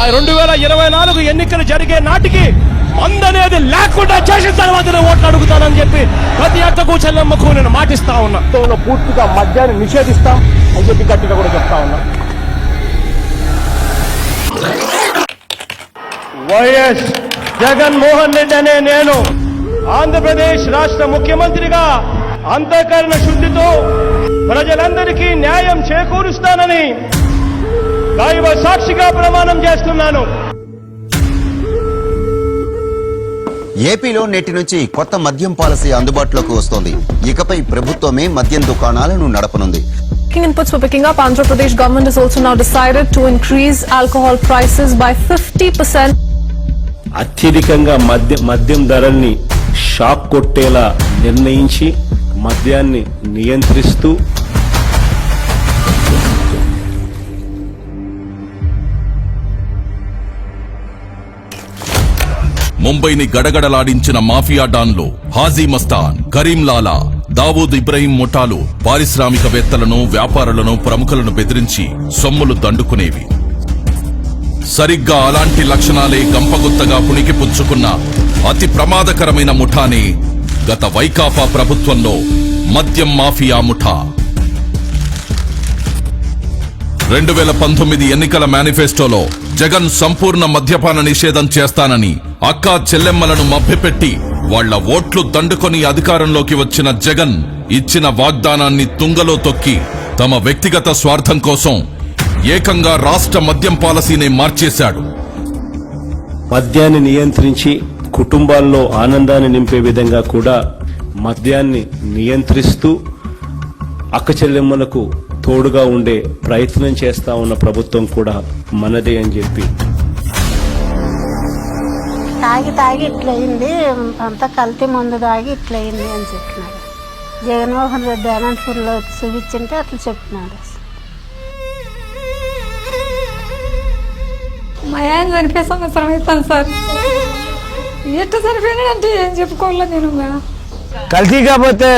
2024 ఎన్నికలు జరిగే నాటికి మందనేది లేకుండా చేసిన తర్వాతనే ఓట్లు అడుగుతానని చెప్పి ప్రతి అక్కకు చెల్లెమ్మకు నేను మాటిస్తా ఉన్నా. పూర్తిగా మద్యాన్ని నిషేధిస్తాం అని చెప్పి గట్టిగా కూడా చెప్తా ఉన్నా. వైఎస్ జగన్మోహన్ రెడ్డి అనే నేను ఆంధ్రప్రదేశ్ రాష్ట్ర ముఖ్యమంత్రిగా అంతఃకరణ శుద్ధితో ప్రజలందరికీ న్యాయం చేకూరుస్తానని దైవ సాక్షిగా ప్రమాణం చేస్తున్నాను. ఏపీలో నేటి నుంచి కొత్త మద్యం పాలసీ అందుబాటులోకి వస్తోంది. ఇకపై ప్రభుత్వమే మద్యం దుకాణాలను నడపనుంది. Inputs were picking up. Andhra Pradesh government has also now decided to increase alcohol prices by 50%. అత్యధికంగా మద్యం ధరల్ని షాక్ కొట్టేలా నిర్ణయించి మద్యాన్ని నియంత్రిస్తూ ముంబైని గడగడలాడించిన మాఫియా డాన్లు హాజీ మస్తాన్, కరీం లాలా, దావూద్ ఇబ్రహీం ముఠాలు పారిశ్రామికవేత్తలను, వ్యాపారులను, ప్రముఖులను బెదిరించి సొమ్ములు దండుకునేవి. సరిగ్గా అలాంటి లక్షణాలే గంపగుత్తగా పుణికి పుచ్చుకున్న అతి ప్రమాదకరమైన ముఠానే గత వైకాపా ప్రభుత్వంలో మద్యం మాఫియా ముఠా. 2019 ఎన్నికల మేనిఫెస్టోలో జగన్ సంపూర్ణ మద్యపాన నిషేధం చేస్తానని అక్కా చెల్లెమ్మలను మభ్యపెట్టి వాళ్ల ఓట్లు దండుకొని అధికారంలోకి వచ్చిన జగన్ ఇచ్చిన వాగ్దానాన్ని తుంగలో తొక్కి తమ వ్యక్తిగత స్వార్థం కోసం ఏకంగా రాష్ట్ర మద్యం పాలసీనే మార్చేశాడు. మద్యాన్ని నియంత్రించి కుటుంబాల్లో ఆనందాన్ని నింపే విధంగా కూడా మద్యాన్ని నియంత్రిస్తూ అక్క చెల్లెమ్మలకు తోడుగా ఉండే ప్రయత్నం చేస్తా ఉన్న ప్రభుత్వం కూడా మనదే అని చెప్పి తాగి ఇట్లయింది, అంతా కల్తీ మందు తాగి ఇట్లయింది అని చెప్పినాడు. జగన్మోహన్ రెడ్డి అనంతపూర్లో చూపించింటే అట్లా చెప్పినాడు. మా ఆయన చనిపోయే సంవత్సరం అవుతాను సార్. ఎట్లా చనిపోయినాడంటే ఏం చెప్పుకోవాలా నేను. కల్తీ కాకపోతే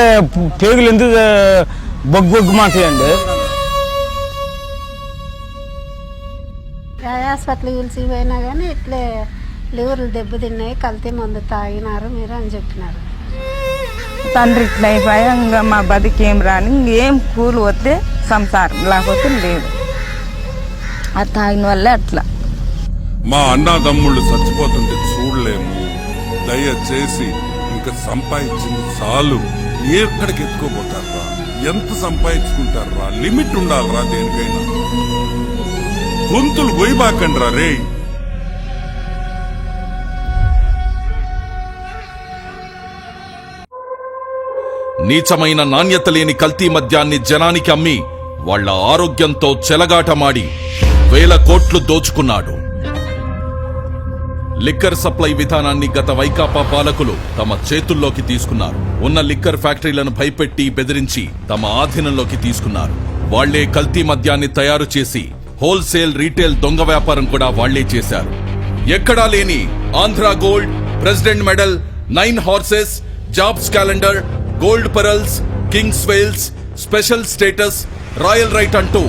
పేగులు ఎందుకు బొగ్గుమాతాయండి. హాస్పిటల్ పిలిచిపోయినా కానీ ఇట్లే లివర్లు దెబ్బతిన్నాయి, కల్తీ మందు తాగినారు మీరు అని చెప్పినారు. తండ్రి ఇట్లా అయిపోయా ఇంకా మా బతికేం రాని ఇంకేం కూలి వస్తే సంసారం, లేకపోతే లేదు. అది తాగిన వల్లే అట్లా. మా అన్నదమ్ముళ్ళు చచ్చిపోతుంటే చూడలేము. దయచేసి ఇంకా సంపాదించింది చాలు. ఎక్కడికి ఎత్తుకోబోతారా? ఎంత సంపాదించుకుంటారా? లిమిట్ ఉండాలరా దేనికైనా. గొంతులు గొయ్యబాకండ్రా రే. నీచమైన నాణ్యత లేని కల్తీ మద్యాన్ని జనానికి అమ్మి వాళ్ల ఆరోగ్యంతో చెలగాటమాడి 1000 కోట్లు దోచుకున్నాడు. లిక్కర్ సప్లై విధానాన్ని గత వైకాపా పాలకులు తమ చేతుల్లోకి తీసుకున్నారు. ఉన్న లిక్కర్ ఫ్యాక్టరీలను భయపెట్టి బెదిరించి తమ ఆధీనంలోకి తీసుకున్నారు. వాళ్లే కల్తీ మద్యాన్ని తయారు చేసి హోల్సేల్, రీటైల్ దొంగ వ్యాపారం కూడా వాళ్లే చేశారు. ఎక్కడా లేని Andhra gold, president medal, 9 horses, jobs calendar, gold pearls, kings wales, special status, royal right అంటూ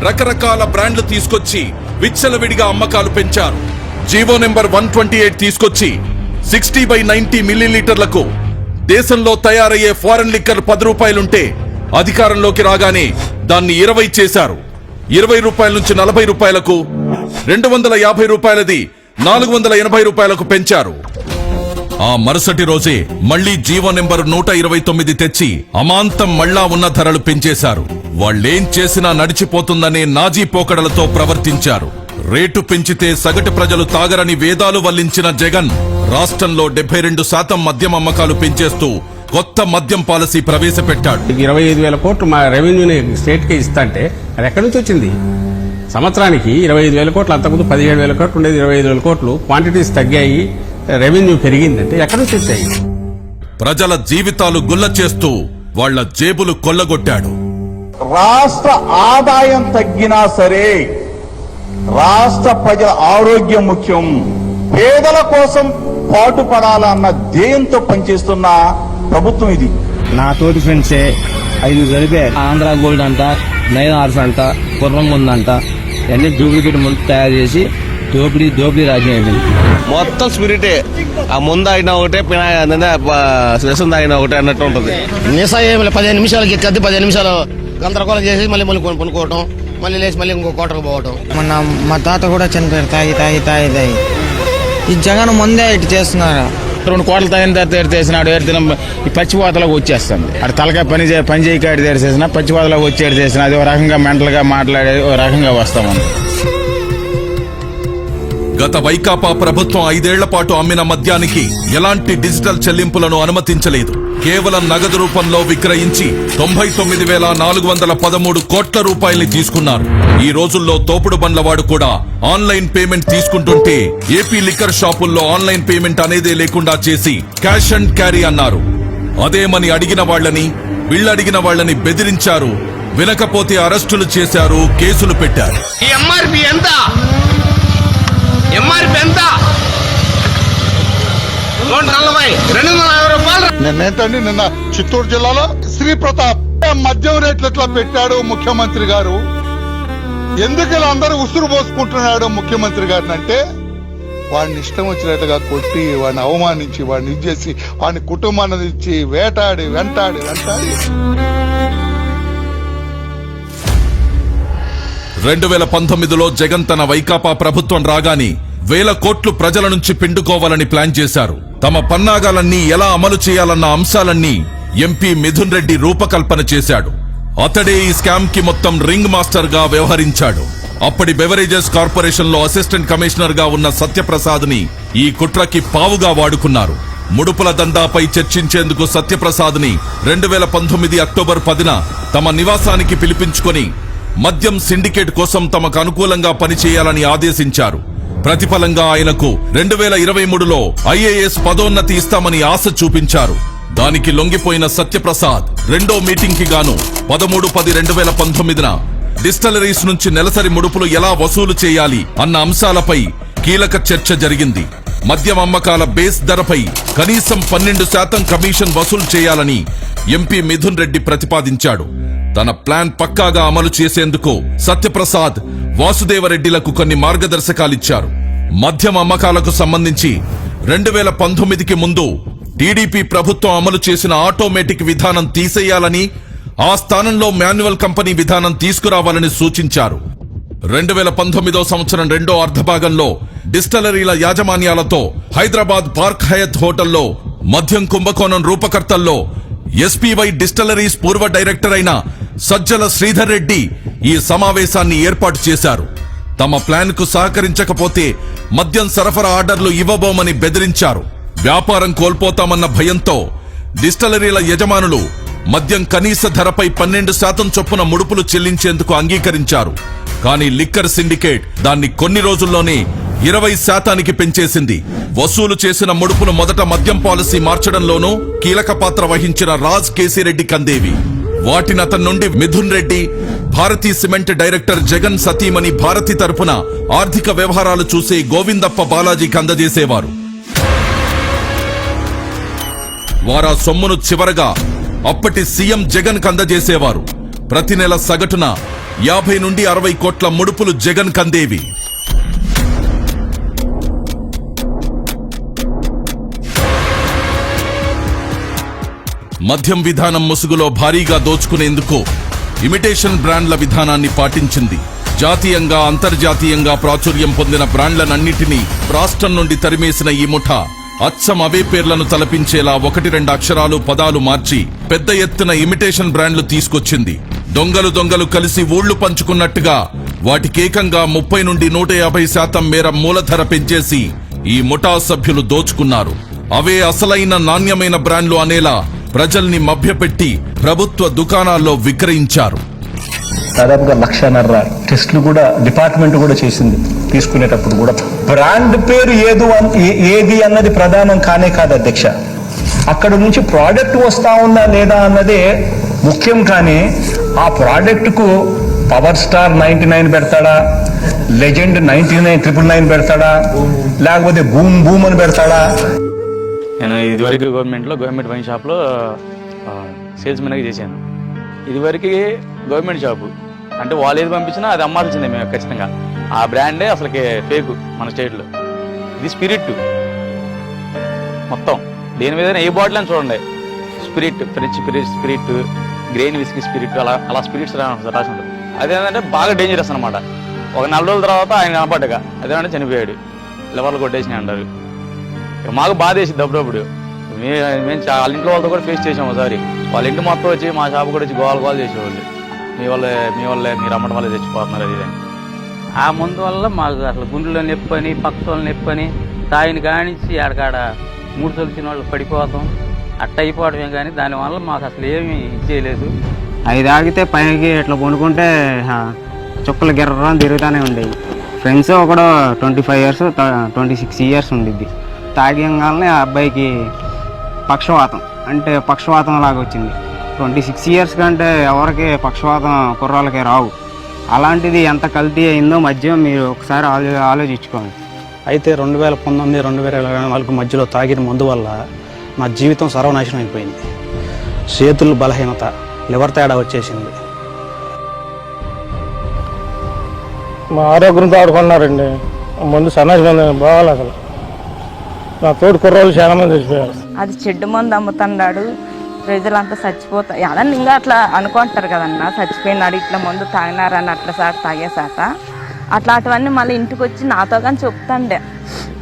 రకరకాల బ్రాండ్లు తీసుకొచ్చి విచ్చలవిడిగా అమ్మకాలు పెంచారు. జీవో నెంబర్ 128 తీసుకొచ్చి 60/90 మిల్లీలీటర్లకు దేశంలో తయారయ్యే ఫారెన్ లిక్కర్ 10 రూపాయలుంటే అధికారంలోకి రాగానే దాన్ని 20 చేశారు. 20 రూపాయల నుంచి 40 రూపాయలకు, 250 రూపాయలది 480 రూపాయలకు పెంచారు. ఆ మరుసటి రోజే మళ్లీ జీవో నెంబర్ 129 తెచ్చి అమాంతం మళ్లా ఉన్న ధరలు పెంచేశారు. వాళ్లేం చేసినా నడిచిపోతుందనే నాజీ పోకడలతో ప్రవర్తించారు. రేటు పెంచితే సగటు ప్రజలు తాగరని వేదాలు వల్లించిన జగన్ రాష్ట్రంలో 72% మద్యం అమ్మకాలు పెంచేస్తూ కొత్త మద్యం పాలసీ ప్రవేశపెట్టాడు. 25,000 కోట్లు మా రెవెన్యూని స్టేట్ కి ఇస్తాంటే అది ఎక్కడి నుంచి వచ్చింది? సంవత్సరానికి 25,000 కోట్లు, అంతకుముందు 17,000 కోట్లు ఉండేది. 25,000 కోట్లు క్వాంటిటీస్ తగ్గాయి, రెవెన్యూ పెరిగిందంటే ఎక్కడి నుంచి వచ్చాయి? ప్రజల జీవితాలు గుల్ల చేస్తూ వాళ్ల జేబులు కొల్లగొట్టాడు. రాష్ట్ర ఆదాయం తగ్గినా సరే రాష్ట్ర ప్రజల ఆరోగ్యం ముఖ్యం, పేదల కోసం పాటుపడాలన్న ధ్యేయంతో పనిచేస్తున్న ప్రభుత్వం ఇది. నా తోటి ఫ్రెండ్సే 5 జరిపారు. ఆంధ్రా గోల్డ్ అంట, 9 హార్స్ అంట, గుర్రం ఉందంట, అన్ని డూప్లికేట్ ముందు తయారు చేసి దోపిడీ రాజ్యం అయిపోయింది. మొత్తం స్పిరిటే. ఆ ముందు అయినా ఒకటే, శ్రేసం తాగినా ఒకటే అన్నట్టు ఉంటుంది. నిసా ఏమి 15 నిమిషాలకి ఎక్కద్ది, 15 నిమిషాలు గందరగోళం చేసి మళ్ళీ కొనుక్కోవటం, మళ్ళీ లేచి మళ్ళీ ఇంకో కోటకు పోవటం. మా తాత కూడా చనిపోయారు తాగి ఈ జగన్ ముందే ఇటు చేస్తున్నారు. 2 కోట్ల తాగిన తర్వాత చేసినాడు ఏడుదినం ఈ పచ్చిపోతలకు వచ్చేస్తుంది. అటు తలకాయ పని చేయకాడు చేసిన పచ్చిపోతలకు వచ్చేది చేసిన అది ఒక రకంగా మెంటల్గా మాట్లాడే ఒక రకంగా వస్తామని. గత వైకాపా ప్రభుత్వం 5 ఏళ్ల పాటు అమ్మిన మద్యానికి ఎలాంటి డిజిటల్ చెల్లింపులను అనుమతించలేదు. కేవలం నగదు రూపంలో విక్రయించి 99,413 కోట్ల రూపాయల్ని తీసుకున్నారు. ఈ రోజుల్లో తోపుడు బండ్లవాడు కూడా ఆన్లైన్ పేమెంట్ తీసుకుంటుంటే ఏపీ లిక్కర్ షాపుల్లో ఆన్లైన్ పేమెంట్ అనేదే లేకుండా చేసి క్యాష్ అండ్ క్యారీ అన్నారు. అదేమని అడిగిన వాళ్లని, వీళ్ళడిగిన వాళ్లని బెదిరించారు. వినకపోతే అరెస్టులు చేశారు, కేసులు పెట్టారు. నిన్నేంటండి, నిన్న చిత్తూరు జిల్లాలో శ్రీ ప్రతాప్ మద్యం రేట్లు ఎట్లా పెట్టాడు ముఖ్యమంత్రి గారు, ఎందుకు ఇలా అందరూ ఉసురు పోసుకుంటున్నాడు ముఖ్యమంత్రి గారిని అంటే, వాడిని ఇష్టం వచ్చినట్టుగా కొట్టి, వాడిని అవమానించి, వాడిని ఇచ్చేసి, వాడిని కుటుంబాన్ని ఇచ్చి వెంటాడి 2019లో జగన్ తన వైకాపా ప్రభుత్వం రాగానే 1,000 కోట్లు ప్రజల నుంచి పిండుకోవాలని ప్లాన్ చేశారు. తమ పన్నాగాలన్నీ ఎలా అమలు చేయాలన్న అంశాలన్నీ ఎంపీ మిథున్ రెడ్డి రూపకల్పన చేశాడు. అతడే ఈ స్కామ్ కి మొత్తం రింగ్ మాస్టర్ గా వ్యవహరించాడు. అప్పటి బెవరేజెస్ కార్పొరేషన్ లో అసిస్టెంట్ కమిషనర్ గా ఉన్న సత్యప్రసాద్ ని ఈ కుట్రకి పావుగా వాడుకున్నారు. ముడుపుల దందాపై చర్చించేందుకు సత్యప్రసాద్ ని 2019 అక్టోబర్ 10న తమ నివాసానికి పిలిపించుకొని మద్యం సిండికేట్ కోసం తమకు అనుకూలంగా పనిచేయాలని ఆదేశించారు. ప్రతిఫలంగా ఆయనకు 2023లో ఐఏఎస్ పదోన్నతి ఇస్తామని ఆశ చూపించారు. దానికి లొంగిపోయిన సత్యప్రసాద్ రెండో మీటింగ్ కి గాను 13/10/2019న డిస్టిలరీస్ నుంచి నెలసరి ముడుపులు ఎలా వసూలు చేయాలి అన్న అంశాలపై కీలక చర్చ జరిగింది. మద్యం అమ్మకాల బేస్ ధరపై కనీసం 12% కమిషన్ వసూలు చేయాలని ఎంపీ మిథున్ రెడ్డి ప్రతిపాదించాడు. తన ప్లాన్ పక్కాగా అమలు చేసేందుకు సత్యప్రసాద్, వాసుదేవరెడ్డిలకు కొన్ని మార్గదర్శకాలిచ్చారు. మద్యం అమ్మకాలకు సంబంధించి 2019కి ముందు టీడీపీ ప్రభుత్వం అమలు చేసిన ఆటోమేటిక్ విధానం తీసేయాలని, ఆ స్థానంలో మాన్యువల్ కంపెనీ విధానం తీసుకురావాలని సూచించారు. 2019వ సంవత్సరం రెండో అర్ధభాగంలో డిస్టిలరీల యాజమాన్యాలతో హైదరాబాద్ పార్క్ హయత్ హోటల్లో మద్యం కుంభకోణం రూపకర్తల్లో ఎస్పీవై డిస్టిలరీస్ పూర్వ డైరెక్టర్ అయిన సజ్జల శ్రీధర్ రెడ్డి ఈ సమావేశాన్ని ఏర్పాటు చేశారు. తమ ప్లాన్ కు సహకరించకపోతే మద్యం సరఫరా ఆర్డర్లు ఇవ్వబోమని బెదిరించారు. వ్యాపారం కోల్పోతామన్న భయంతో డిస్టిలరీల యజమానులు మద్యం కనీస ధరపై 12% చొప్పున ముడుపులు చెల్లించేందుకు అంగీకరించారు. కానీ లిక్కర్ సిండికేట్ దాన్ని కొన్ని రోజుల్లోనే 20% పెంచేసింది. వసూలు చేసిన ముడుపులు మొదట మద్యం పాలసీ మార్చడంలోనూ కీలక పాత్ర వహించిన రాజ్ కేసిరెడ్డి కందేవి. వాటిని అతని నుండి మిథున్ రెడ్డి, భారతీ సిమెంట్ డైరెక్టర్ జగన్ సతీమణి భారతి తరపున ఆర్థిక వ్యవహారాలు చూసే గోవిందప్ప బాలాజీకి అందజేసేవారు. వారా సొమ్మును చివరగా అప్పటి సీఎం జగన్ కందజేసేవారు. ప్రతి నెల సగటున 50 నుండి 60 కోట్ల ముడుపులు జగన్ కందేవి. మద్యం విధానం ముసుగులో భారీగా దోచుకునేందుకు ఇమిటేషన్ బ్రాండ్ల విధానాన్ని పాటించింది. జాతీయంగా, అంతర్జాతీయంగా ప్రాచుర్యం పొందిన బ్రాండ్లనన్నిటినీ రాష్ట్రం నుండి తరిమేసిన ఈ ముఠా అచ్చం అవే పేర్లను తలపించేలా 1-2 అక్షరాలు, పదాలు మార్చి పెద్ద ఎత్తున ఇమిటేషన్ బ్రాండ్లు తీసుకొచ్చింది. దొంగలు కలిసి ఊళ్లు పంచుకున్నట్టుగా వాటికేకంగా 30 నుండి 150% మేర మూలధర పెంచేసి ఈ ముఠా సభ్యులు దోచుకున్నారు. అవే అసలైన నాణ్యమైన బ్రాండ్లు అనేలా ప్రజల్ని మభ్యపెట్టి ప్రభుత్వ దుకాణాల్లో విక్రయించారు. దాదాపుగా 1,50,000 టెస్టులు కూడా డిపార్ట్మెంట్ కూడా చేసింది. తీసుకునేటప్పుడు కూడా బ్రాండ్ పేరు ఏది అన్నది ప్రధానం కానే కాదు అధ్యక్ష. అక్కడ నుంచి ప్రోడక్ట్ వస్తా ఉందా లేదా అన్నదే ముఖ్యం. కానీ ఆ ప్రోడక్ట్ కు పవర్ స్టార్ 99 పెడతాడా, లెజెండ్ 99,999 పెడతాడా, లేకపోతే బూమ్ బూమ్ అని పెడతాడా? నేను ఇదివరకు గవర్నమెంట్ వైన్ షాప్లో సేల్స్ మెన్గా చేశాను. ఇదివరకు గవర్నమెంట్ షాపు అంటే వాళ్ళు ఏది పంపించినా అది అమ్మాల్సిందే మేము ఖచ్చితంగా. ఆ బ్రాండే అసలుకి ఫేక్ మన స్టేట్లో. ఇది స్పిరిట్ మొత్తం, దేని మీద ఏ బాటిల్ అని చూడండి, spirit, French spirit, grain whisky spirit, అలా స్పిరిట్స్ రాసి ఉంటుంది. అదేంటంటే బాగా డేంజరస్ అనమాట. ఒక 4 రోజుల తర్వాత ఆయన కనపడ్డగా అదేమంటే చనిపోయాడు, లెవర్లు కొట్టేసినాయి అంటారు. మాకు బాధ వేసింది అప్పుడప్పుడు. మేము వాళ్ళ ఇంట్లో వాళ్ళతో కూడా ఫేస్ చేసాము ఒకసారి. వాళ్ళ ఇంటి మొత్తం వచ్చి మా షాపు కూడా వచ్చి గోల చేసేవాళ్ళు, మీ వల్లే మీరు అమ్మడం వల్ల తెచ్చిపోతున్నారు అది. ఆ మందు వల్ల మాకు అసలు గుండెలో నొప్పని, పక్కల నొప్పని, తాయిని కానించి ఆడకాడ 3 తొలిచిన వాళ్ళు పడిపోతాం, అట్ట అయిపోవడమే. కానీ దానివల్ల మాకు అసలు ఏమీ ఇచ్చేయలేదు. 5 ఆగితే పైకి ఇట్లా కొనుక్కుంటే చుక్కలు గిర్రం తిరుగుతూనే ఉండేవి. ఫ్రెండ్స్ ఒకడు 25 ఇయర్స్ 26 ఇయర్స్ ఉండిద్ది. తాగంగానే ఆ అబ్బాయికి పక్షవాతం లాగా వచ్చింది. 26 ఇయర్స్ కంటే ఎవరికి పక్షవాతం కుర్రాళ్ళకి రావు. అలాంటిది ఎంత కల్తీ అయిందో మద్యం మీరు ఒకసారి ఆలోచించుకోండి. అయితే 2019, 2024 మధ్యలో తాగిన మందు వల్ల నా జీవితం సర్వనాశనం అయిపోయింది. చేతులు బలహీనత, లివర్ తేడా వచ్చేసింది. మా ఆరోగ్యంతో ఆడుకున్నారండి. ముందు సన్నాసి బాగాలి. అసలు నా తోడు కుర్రోళ్ళు చాలా మంది చచ్చిపోయారు. అది చెడ్డు మందు అమ్ముతున్నాడు, ప్రజలంతా చచ్చిపోతారు అదని ఇంకా అట్లా అనుకుంటారు కదన్నా. చచ్చిపోయినాడు ఇట్లా మందు తాగినారని అట్లా సార్ తాగేసాక అట్లాంటివన్నీ మళ్ళీ ఇంటికి వచ్చి నాతో కానీ చెప్తాండే,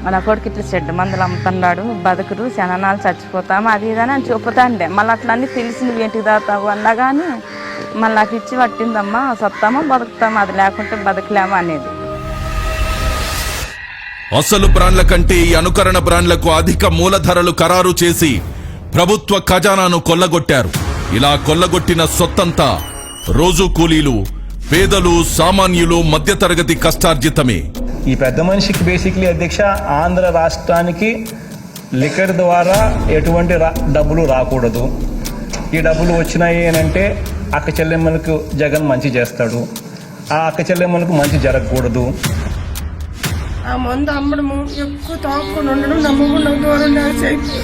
మన కొడుకు ఇట్లా చెడ్డు మందులు అమ్ముతున్నాడు, బతుకుడు శనాలు చచ్చిపోతాము అది ఇదని అని చెప్తాండే. మళ్ళీ అట్లా అన్నీ తెలిసి నువ్వు ఇంటికి తాగుతావు అన్నా కానీ మళ్ళీ నాకు ఇచ్చి పట్టిందమ్మా, సత్తామా బతుకుతామా, అది లేకుంటే బతకలేమా అనేది. అసలు బ్రాండ్ల కంటే ఈ అనుకరణ బ్రాండ్లకు అధిక మూలధరలు ఖరారు చేసి ప్రభుత్వ ఖజానాను కొల్లగొట్టారు. ఇలా కొల్లగొట్టిన సొత్తంతా రోజు కూలీలు, పేదలు, సామాన్యులు, మధ్యతరగతి కష్టార్జితమే. ఈ పెద్ద మనిషికి బేసిక్లీ అధ్యక్ష ఆంధ్ర రాష్ట్రానికి లిక్కర్ ద్వారా ఎటువంటి డబ్బులు రాకూడదు. ఈ డబ్బులు వచ్చినాయి అని అంటే అక్క చెల్లెమ్మలకు జగన్ మంచి చేస్తాడు, ఆ అక్క చెల్లెమ్మలకు మంచి జరగకూడదు. ఆ మందు అమ్మడము, ఎక్కువ తాగుకొని ఉండడం, నమ్మకుండా దూరం అయిపోయి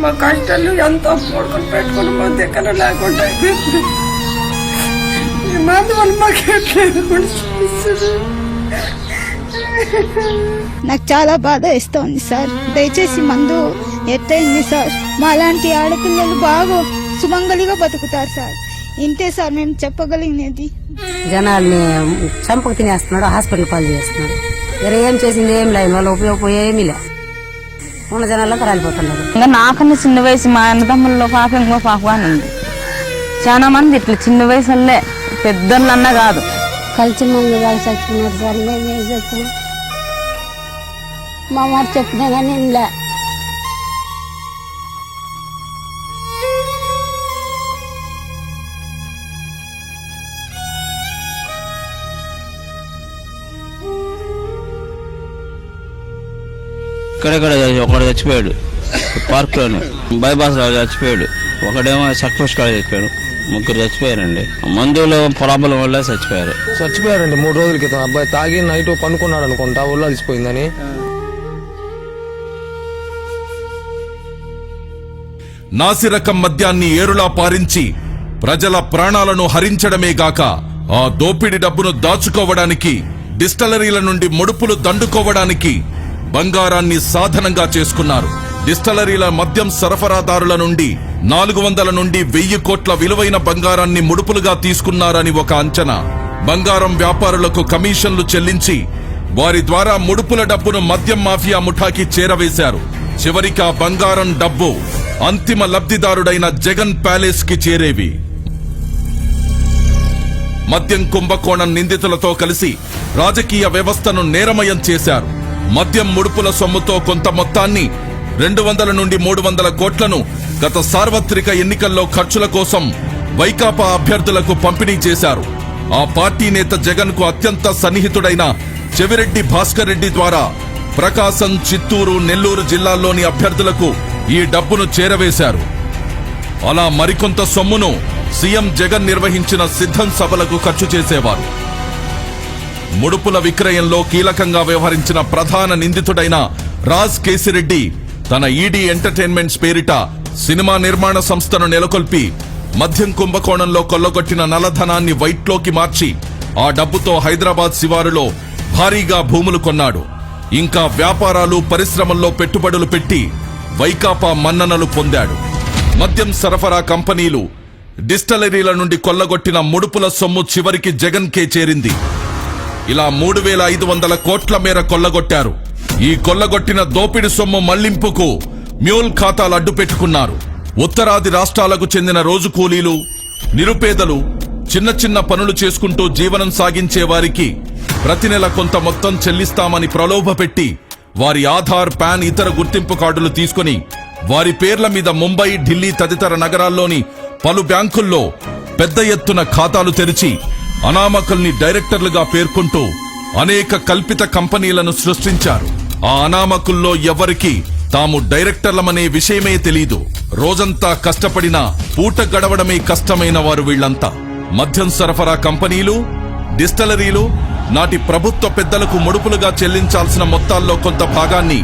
మా కష్టాలు ఎంతో కూడుకొని పెట్టుకుని మా దగ్గర లేకుండా అయిపోయింది. ఈ మందు వల్ల మాకు నాకు చాలా బాధ ఇస్తోంది సార్. దయచేసి మందు ఎత్తైంది సార్. మా లాంటి ఆడపిల్లలు బాగా సుమంగలిగా బతుకుతారు సార్. ఇంతే సార్ మేము చెప్పగలిగినది. జనాల్ని చంపకు తినేస్తున్నాడు, హాస్పిటల్ పాలు చేస్తున్నాడు. వేరే ఏం చేసింది ఏం లేదు, వాళ్ళు ఉపయోగం ఏమీ లే. ఉన్న జనాల్లో రాలిపోతున్నారు. ఇంకా నాకన్నా చిన్న వయసు మా అన్నదమ్ముల్లో పాప ఇంకో పాప అని ఉంది. చాలా మంది ఇట్లా చిన్న వయసులే, పెద్దలన్నా కాదు. కలిసి మందు వాళ్ళు చచ్చిపోయినారు సార్. మేమేం చెప్తున్నాం, మా మాట చెప్పినా కానీ లే. ఇక్కడెక్కడ ఒకడు చచ్చిపోయాడు, పార్క్లోనే బైపాస్ చచ్చిపోయాడు. ఒకడేమో సక్సెస్ కాడ చచ్చిపోయాడు. 3 చచ్చిపోయారండి. మందులో ప్రాబ్లం వల్ల చచ్చిపోయారండి. 3 రోజుల క్రితం అబ్బాయి తాగి నైట్ పనుకున్నాడు అనుకుంటా, ఊళ్ళో అలసిపోయిందని. నాసిరకం మద్యాన్ని ఏరులా పారించి ప్రజల ప్రాణాలను హరించడమే గాక ఆ దోపిడీ డబ్బును దాచుకోవడానికి, డిస్టలరీల నుండి ముడుపులు దండుకోవడానికి బంగారాన్ని సాధనంగా చేసుకున్నారు. డిస్టలరీల మద్యం సరఫరాదారుల నుండి 400 నుండి 1000 కోట్ల విలువైన బంగారాన్ని ముడుపులుగా తీసుకున్నారని ఒక అంచనా. బంగారం వ్యాపారులకు కమిషన్లు చెల్లించి వారి ద్వారా ముడుపుల డబ్బును మద్యం మాఫియా ముఠాకి చేరవేశారు. చివరికి ఆ బంగారం డబ్బు అంతిమ లబ్ధిదారుడైన జగన్ ప్యాలెస్ కి చేరేవి. మద్యం కుంభకోణం నిందితులతో కలిసి రాజకీయ వ్యవస్థను నేరమయం చేశారు. మద్యం ముడుపుల సొమ్ముతో కొంత మొత్తాన్ని 200 నుండి 300 కోట్లను గత సార్వత్రిక ఎన్నికల్లో ఖర్చుల కోసం వైకాపా అభ్యర్థులకు పంపిణీ చేశారు. ఆ పార్టీ నేత జగన్ కు అత్యంత సన్నిహితుడైన చెవిరెడ్డి భాస్కర్ రెడ్డి ద్వారా ప్రకాశం, చిత్తూరు, నెల్లూరు జిల్లాల్లోని అభ్యర్థులకు ఈ డబ్బును చేరవేశారు. అలా మరికొంత సొమ్మును సీఎం జగన్ నిర్వహించిన సిద్ధం సభలకు ఖర్చు చేసేవారు. ముడుపుల విక్రయంలో కీలకంగా వ్యవహరించిన ప్రధాన నిందితుడైన రాజ్ కేసిరెడ్డి తన ఈడీ ఎంటర్టైన్మెంట్స్ పేరిట సినిమా నిర్మాణ సంస్థను నెలకొల్పి మద్యం కుంభకోణంలో కొల్లగొట్టిన నల్లధనాన్ని వైట్లోకి మార్చి ఆ డబ్బుతో హైదరాబాద్ శివారులో భారీగా భూములు కొన్నాడు. ఇంకా వ్యాపారాలు పరిశ్రమల్లో పెట్టుబడులు పెట్టి వైకాపా మన్ననలు పొందాడు. మద్యం సరఫరా కంపెనీలు, డిస్టిలరీల నుండి కొల్లగొట్టిన ముడుపుల సొమ్ము చివరికి జగన్ కే చేరింది. ఇలా 3,500 కోట్ల మేర కొల్లగొట్టారు. ఈ కొల్లగొట్టిన దోపిడి సొమ్ము మళ్లింపుకు మ్యూల్ ఖాతాలు అడ్డు పెట్టుకున్నారు. ఉత్తరాది రాష్ట్రాలకు చెందిన రోజు కూలీలు, నిరుపేదలు, చిన్న చిన్న పనులు చేసుకుంటూ జీవనం సాగించే వారికి ప్రతి నెల కొంత మొత్తం చెల్లిస్తామని ప్రలోభపెట్టి వారి ఆధార్, పాన్, ఇతర గుర్తింపు కార్డులు తీసుకుని వారి పేర్ల మీద ముంబై, ఢిల్లీ తదితర నగరాల్లోని పలు బ్యాంకుల్లో పెద్ద ఎత్తున ఖాతాలు తెరిచి అనామకుల్ని డైరెక్టర్లుగా పేర్కొంటూ అనేక కల్పిత కంపెనీలను సృష్టించారు. ఆ అనామకుల్లో ఎవరికి తాము డైరెక్టర్లమనే విషయమే తెలీదు. రోజంతా కష్టపడినా పూట గడవడమే కష్టమైన వారు వీళ్లంతా. మద్యం సరఫరా కంపెనీలు, డిస్టిలరీలు నాటి ప్రభుత్వ పెద్దలకు ముడుపులుగా చెల్లించాల్సిన మొత్తాల్లో కొంత భాగాన్ని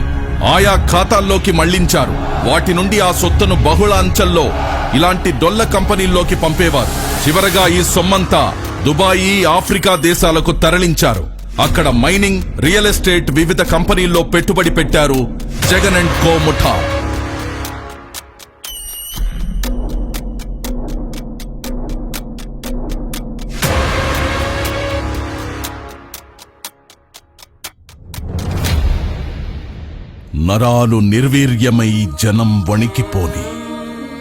ఆయా ఖాతాల్లోకి మళ్లించారు. వాటి నుండి ఆ సొత్తును బహుళ అంచెల్లో ఇలాంటి డొల్ల కంపెనీల్లోకి పంపేవారు. చివరగా ఈ సొమ్మంతా దుబాయి, ఆఫ్రికా దేశాలకు తరలించారు. అక్కడ మైనింగ్, రియల్ ఎస్టేట్, వివిధ కంపెనీల్లో పెట్టుబడి పెట్టారు జగన్ అండ్ కో ముఠా. నరాలు నిర్వీర్యమై జనం వణికిపోని,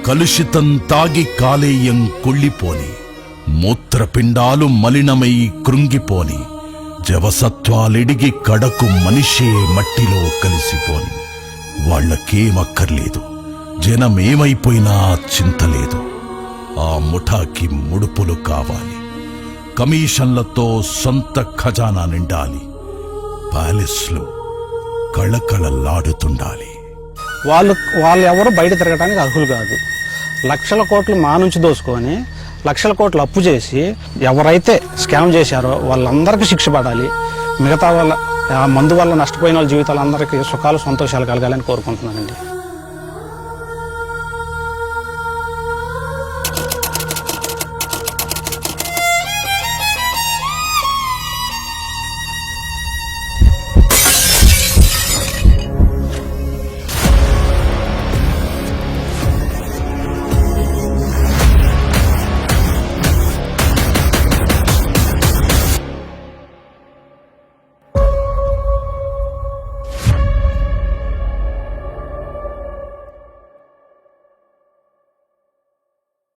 కలుషితం తాగి కాలేయం కుళ్ళిపోని, మూత్రపిండాలు మలినమై కృంగిపోని, జవసత్వాలిడిగి కడకు మనిషే మట్టిలో కలిసిపోని. వాళ్లకేమక్కర్లేదు, జనమేమైపోయినా చింతలేదు. ఆ ముఠాకి ముడుపులు కావాలి, కమిషన్లతో సొంత ఖజానా నిండాలి, ప్యాలెస్లు కళకళలాడుతుండాలి. వాళ్ళు ఎవరు బయట తిరగడానికి అర్హులు కాదు. లక్షల కోట్లు మా నుంచి దోసుకొని లక్షల కోట్లు అప్పు చేసి ఎవరైతే స్కామ్ చేశారో వాళ్ళందరికీ శిక్ష పడాలి. మిగతా వాళ్ళ మందు వల్ల నష్టపోయిన వాళ్ళ జీవితాలందరికీ సుఖాలు, సంతోషాలు కలగాలని కోరుకుంటున్నానండి.